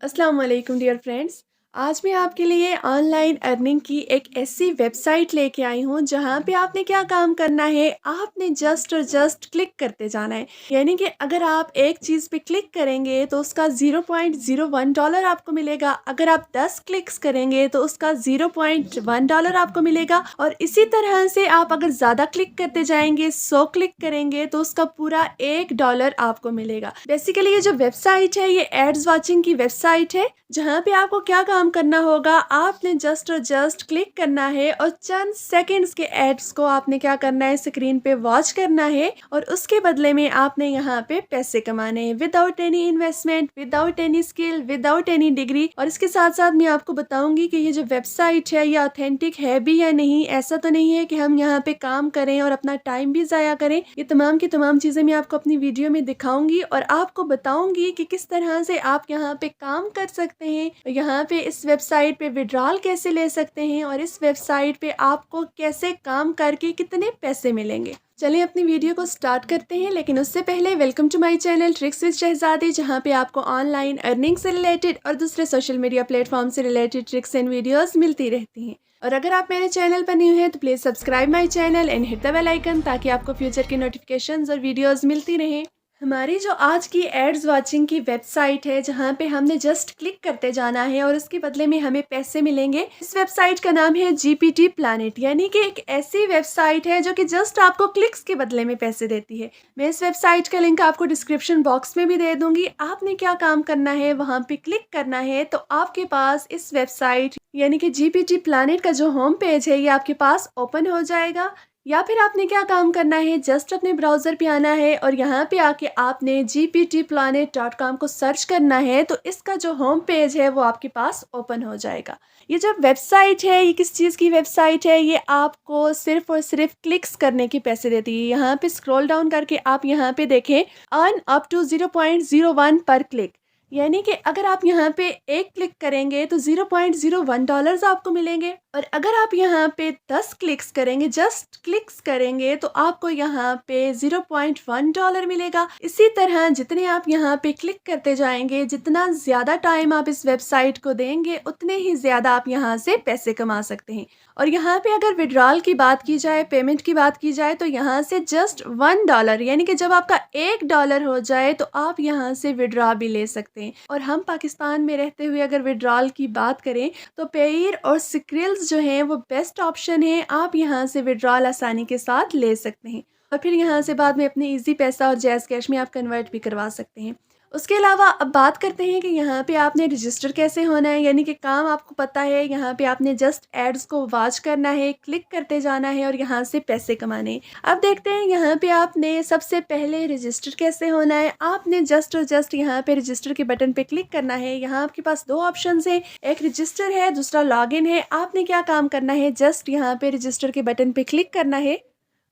अस्सलाम वालेकुम dear friends. आज मैं आपके लिए ऑनलाइन अर्निंग की एक ऐसी वेबसाइट लेके आई हूँ जहाँ पे आपने क्या काम करना है, आपने जस्ट और जस्ट क्लिक करते जाना है। यानी कि अगर आप एक चीज़ पे क्लिक करेंगे तो उसका $0.01 आपको मिलेगा। अगर आप 10 क्लिक्स करेंगे तो उसका $0.1 आपको मिलेगा। और इसी तरह से आप अगर ज़्यादा क्लिक करते जाएंगे, 100 क्लिक करेंगे तो उसका पूरा $1 आपको मिलेगा। बेसिकली ये जो वेबसाइट है ये एड्स वाचिंग की वेबसाइट है, जहाँ पे आपको क्या काम करना होगा, आपने जस्ट और जस्ट क्लिक करना है और चंद सेकंड्स के एड्स को आपने क्या करना है, स्क्रीन पे वॉच करना है और उसके बदले में आपने यहाँ पे पैसे कमाने हैं without any investment, without any skill, without any degree. और इसके साथ साथ मैं आपको बताऊंगी कि ये जो वेबसाइट है ये ऑथेंटिक है भी या नहीं। ऐसा तो नहीं है कि हम यहाँ पे काम करें और अपना टाइम भी ज़ाया करें। ये तमाम की तमाम चीज़ें मैं आपको अपनी वीडियो में दिखाऊंगी और आपको बताऊंगी कि किस तरह से आप यहाँ पे काम कर सकते हैं, यहाँ पे इस वेबसाइट पे विड्रॉल कैसे ले सकते हैं और इस वेबसाइट पे आपको कैसे काम करके कितने पैसे मिलेंगे। चलिए अपनी वीडियो को स्टार्ट करते हैं, लेकिन उससे पहले welcome to my channel tricks with Shahzadi, जहाँ पे आपको ऑनलाइन अर्निंग से रिलेटेड और दूसरे सोशल मीडिया प्लेटफॉर्म से रिलेटेड ट्रिक्स एंड वीडियोस मिलती रहती हैं। और अगर आप मेरे चैनल पर न्यू हैं तो please subscribe my channel and hit the bell icon, ताकि आपको फ्यूचर की नोटिफिकेशंस और वीडियोस मिलती रहें। हमारी जो आज की एड्स वाचिंग की वेबसाइट है, जहाँ पे हमने जस्ट क्लिक करते जाना है और उसके बदले में हमें पैसे मिलेंगे, इस वेबसाइट का नाम है जीपीटी प्लैनेट। यानी कि एक ऐसी वेबसाइट है जो कि जस्ट आपको क्लिक्स के बदले में पैसे देती है। मैं इस वेबसाइट का लिंक आपको डिस्क्रिप्शन बॉक्स में भी दे दूंगी। आपने क्या काम करना है, वहाँ पे क्लिक करना है तो आपके पास इस वेबसाइट यानी कि जीपीटी प्लैनेट का जो होम पेज है ये आपके पास ओपन हो जाएगा। या फिर आपने क्या काम करना है, जस्ट अपने ब्राउज़र पे आना है और यहाँ पे आके आपने gptplanet.com को सर्च करना है तो इसका जो होम पेज है वो आपके पास ओपन हो जाएगा। ये जो वेबसाइट है ये किस चीज़ की वेबसाइट है, ये आपको सिर्फ और सिर्फ क्लिक्स करने के पैसे देती है। यहाँ पे स्क्रॉल डाउन करके आप यहाँ पे देखें, अर्न अप टू 0.01 पर क्लिक। यानी कि अगर आप यहाँ पे एक क्लिक करेंगे तो $0.01 आपको मिलेंगे और अगर आप यहाँ पे 10 क्लिक्स करेंगे, जस्ट क्लिक्स करेंगे, तो आपको यहाँ पे $0.1 मिलेगा। इसी तरह जितने आप यहाँ पे क्लिक करते जाएंगे, जितना ज़्यादा टाइम आप इस वेबसाइट को देंगे, उतने ही ज़्यादा आप यहाँ से पैसे कमा सकते हैं। और यहाँ पे अगर विड्रॉल की बात की जाए, पेमेंट की बात की जाए, तो यहाँ से जस्ट $1 यानी कि जब आपका $1 हो जाए तो आप यहाँ से विड्रॉ भी ले सकते हैं। और हम पाकिस्तान में रहते हुए अगर विड्रॉल की बात करें तो पेयर और स्क्रिल्स जो हैं वो बेस्ट ऑप्शन है। आप यहाँ से विड्रॉल आसानी के साथ ले सकते हैं और फिर यहाँ से बाद में अपने इजी पैसा और जैज़ कैश में आप कन्वर्ट भी करवा सकते हैं। उसके अलावा अब बात करते हैं कि यहाँ पे आपने रजिस्टर कैसे होना है। यानी कि काम आपको पता है, यहाँ पे आपने जस्ट एड्स को वॉच करना है, क्लिक करते जाना है और यहाँ से पैसे कमाने हैं। अब देखते हैं यहाँ पे आपने सबसे पहले रजिस्टर कैसे होना है। आपने जस्ट और जस्ट यहाँ पे रजिस्टर के बटन पे क्लिक करना है। यहाँ आपके पास दो ऑप्शन है, एक रजिस्टर है, दूसरा लॉगिन है। आपने क्या काम करना है, जस्ट यहाँ पे रजिस्टर के बटन पे क्लिक करना है।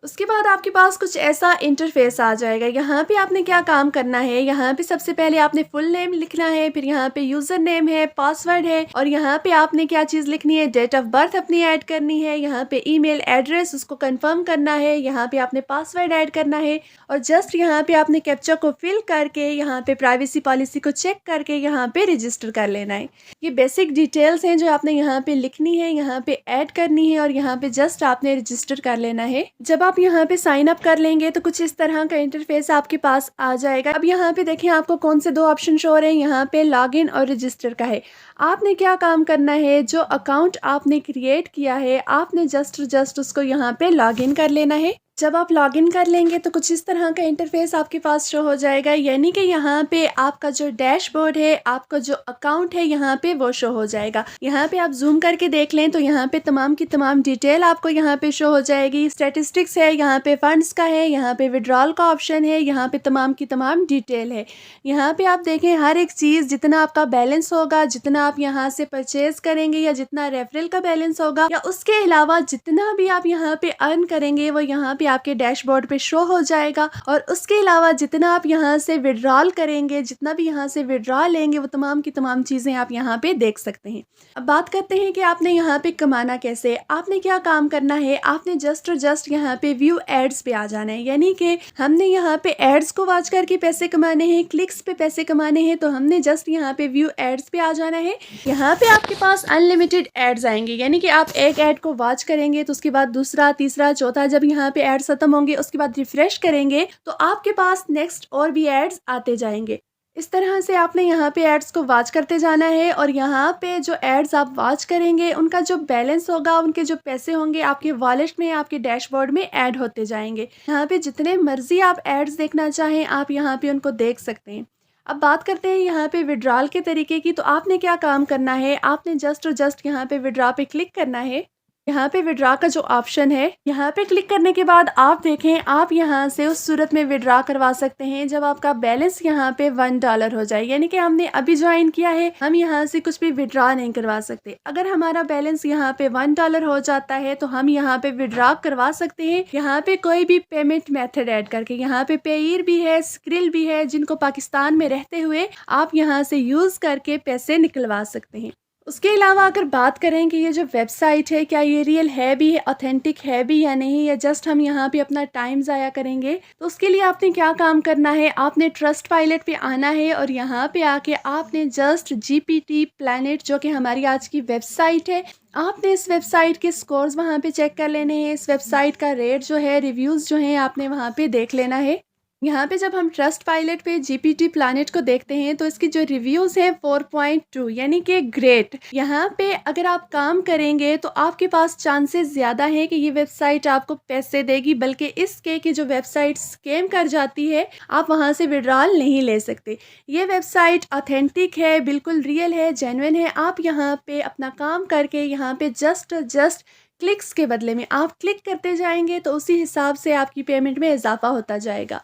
उसके बाद आपके पास कुछ ऐसा इंटरफेस आ जाएगा। यहाँ पे आपने क्या काम करना है, यहाँ पे सबसे पहले आपने फुल नेम लिखना है, फिर यहाँ पे यूज़र नेम है, पासवर्ड है और यहाँ पे आपने क्या चीज़ लिखनी है, डेट ऑफ बर्थ अपनी ऐड करनी है, यहाँ पे ईमेल एड्रेस उसको कंफर्म करना है, यहाँ पे आपने पासवर्ड ऐड करना है और जस्ट यहाँ पे आपने कैप्चा को फिल करके यहाँ पे प्राइवेसी पॉलिसी को चेक करके यहाँ पे रजिस्टर कर लेना है। ये बेसिक डिटेल्स हैं जो आपने यहाँ पे लिखनी है, यहाँ पे ऐड करनी है और यहाँ पे जस्ट आपने रजिस्टर कर लेना है। जब आप यहाँ पे साइन अप कर लेंगे तो कुछ इस तरह का इंटरफेस आपके पास आ जाएगा। अब यहाँ पे देखें आपको कौन से दो ऑप्शन शो हो रहे हैं, यहाँ पे लॉगिन और रजिस्टर का है। आपने क्या काम करना है, जो अकाउंट आपने क्रिएट किया है आपने जस्ट उसको यहाँ पे लॉगिन कर लेना है। जब आप लॉगिन कर लेंगे तो कुछ इस तरह का इंटरफेस आपके पास शो हो जाएगा। यानी कि यहाँ पे आपका जो डैशबोर्ड है, आपका जो अकाउंट है यहाँ पे वो शो हो जाएगा। यहाँ पे आप जूम करके देख लें तो यहाँ पे तमाम की तमाम डिटेल आपको यहाँ पे शो हो जाएगी। स्टैटिस्टिक्स है, यहाँ पे फंड्स का है, यहाँ पे विड्रॉल का ऑप्शन है, यहाँ पे तमाम की तमाम डिटेल है। यहाँ पे आप देखें हर एक चीज़, जितना आपका बैलेंस होगा, जितना आप यहाँ से परचेज करेंगे या जितना रेफरल का बैलेंस होगा या उसके अलावा जितना भी आप यहाँ पे अर्न करेंगे वो यहाँ पे पे आपके डैशबोर्ड पे शो हो जाएगा। और उसके अलावा जितना आप यहाँ से विड्रॉल करेंगे, जितना भी यहाँ से विड्रॉ लेंगे, वो तमाम की तमाम चीज़ें आप यहाँ पे देख सकते हैं। अब बात करते हैं कि आपने यहाँ पे कमाना कैसे। आपने क्या काम करना है, आपने जस्ट और जस्ट यहाँ पे व्यू एड्स पे आ जाना है। यानी कि हमने यहाँ पे एड्स को वॉच करके पैसे कमाने हैं, क्लिक्स पे पैसे कमाने हैं, तो हमने जस्ट यहाँ पे व्यू एड्स पे आ जाना है। यहाँ पे आपके पास अनलिमिटेड एड्स आएंगे, यानी कि आप एक ऐड को वॉच करेंगे तो उसके बाद दूसरा, तीसरा, चौथा, जब यहाँ पे एड्स खत्म होंगे उसके बाद रिफ्रेश करेंगे तो आपके पास नेक्स्ट और भी एड्स आते जाएंगे। इस तरह से आपने यहाँ पे एड्स को वॉच करते जाना है और यहाँ पे जो एड्स आप वॉच करेंगे उनका जो बैलेंस होगा, उनके जो पैसे होंगे आपके वॉलेट में, आपके डैशबोर्ड में ऐड होते जाएंगे। यहाँ पे जितने मर्जी आप एड्स देखना चाहें आप यहाँ पे उनको देख सकते हैं। अब बात करते हैं यहाँ पे विड्रॉल के तरीके की। तो आपने क्या काम करना है, आपने जस्ट और जस्ट यहाँ पे विड्रॉ पे क्लिक करना है। यहाँ पे विड्रॉ का जो ऑप्शन है, यहाँ पे क्लिक करने के बाद आप देखें आप यहाँ से उस सूरत में विड्रॉ करवा सकते हैं जब आपका बैलेंस यहाँ पे $1 हो जाए। यानी कि हमने अभी ज्वाइन किया है, हम यहाँ से कुछ भी विड्रॉ नहीं करवा सकते। अगर हमारा बैलेंस यहाँ पे $1 हो जाता है तो हम यहाँ पे विड्रॉ करवा सकते हैं। यहाँ पे कोई भी पेमेंट मेथड ऐड करके, यहाँ पे पेयर भी है, स्क्रिल भी है, जिनको पाकिस्तान में रहते हुए आप यहाँ से यूज करके पैसे निकलवा सकते हैं। उसके अलावा अगर बात करें कि ये जो वेबसाइट है क्या ये रियल है भी, ऑथेंटिक है भी या नहीं, या जस्ट हम यहाँ पे अपना टाइम ज़ाया करेंगे, तो उसके लिए आपने क्या काम करना है, आपने ट्रस्ट पायलट पे आना है और यहाँ पे आके आपने जस्ट GPT प्लैनेट जो कि हमारी आज की वेबसाइट है, आपने इस वेबसाइट के स्कोर्स वहाँ पे चेक कर लेने हैं। इस वेबसाइट का रेट जो है, रिव्यूज़ जो हैं, आपने वहाँ पे देख लेना है। यहाँ पे जब हम ट्रस्ट पायलट पे GPT प्लैनेट को देखते हैं तो इसकी जो रिव्यूज़ है 4.2 यानी कि ग्रेट। यहाँ पे अगर आप काम करेंगे तो आपके पास चांसेस ज़्यादा हैं कि ये वेबसाइट आपको पैसे देगी, बल्कि इसके कि जो वेबसाइट स्कैम कर जाती है आप वहाँ से विड्रॉल नहीं ले सकते। ये वेबसाइट ऑथेंटिक है, बिल्कुल रियल है, जेन्युइन है। आप यहाँ पे अपना काम करके यहाँ पे जस्ट क्लिक्स के बदले में आप क्लिक करते जाएंगे तो उसी हिसाब से आपकी पेमेंट में इजाफा होता जाएगा।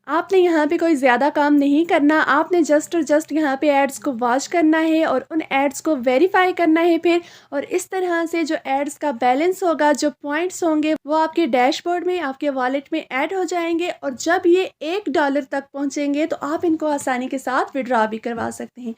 आपने यहाँ पे कोई ज़्यादा काम नहीं करना, आपने जस्ट और जस्ट यहाँ पे एड्स को वॉच करना है और उन एड्स को वेरीफाई करना है फिर, और इस तरह से जो एड्स का बैलेंस होगा, जो पॉइंट्स होंगे, वो आपके डैशबोर्ड में, आपके वॉलेट में ऐड हो जाएंगे। और जब ये $1 तक पहुँचेंगे तो आप इनको आसानी के साथ विड्रॉ भी करवा सकते हैं।